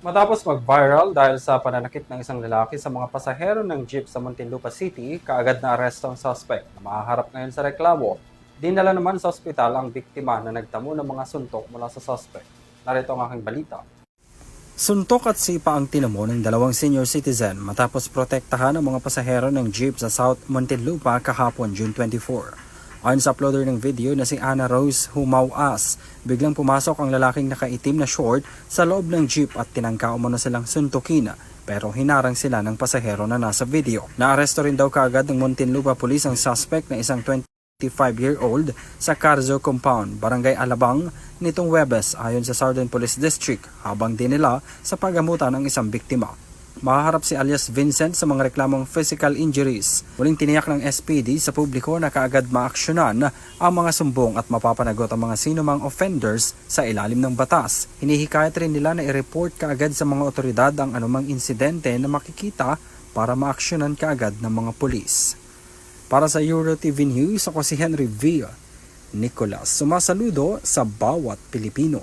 Matapos mag-viral dahil sa pananakit ng isang lalaki sa mga pasahero ng jeep sa Muntinlupa City, kaagad na aresto ang suspect na mahaharap ngayon sa reklamo. Dinala naman sa ospital ang biktima na nagtamo ng mga suntok mula sa suspect. Narito ang aking balita. Suntok at sipa ang tinamo ng dalawang senior citizen matapos protektahan ang mga pasahero ng jeep sa South Muntinlupa kahapon June 24. Ayon sa uploader ng video na si Ana Rose Humawas, biglang pumasok ang lalaking nakaitim na short sa loob ng jeep at tinangka umano silang suntukin pero hinarang sila ng pasahero na nasa video. Naaresto rin daw kaagad ng Muntinlupa Police ang suspect na isang 25-year-old sa Carzo Compound, Barangay Alabang nitong Webes ayon sa Southern Police District habang dinila sa pagamutan ng isang biktima. Mahaharap si alias Vincent sa mga reklamong physical injuries. Muling tiniyak ng SPD sa publiko na kaagad maaksyonan ang mga sumbong at mapapanagot ang mga sinumang offenders sa ilalim ng batas. Hinihikayat rin nila na i-report kaagad sa mga otoridad ang anumang insidente na makikita para maaksyonan kaagad ng mga pulis. Para sa Euro TV News, ako si Henry V. Nicolas, sumasaludo sa bawat Pilipino.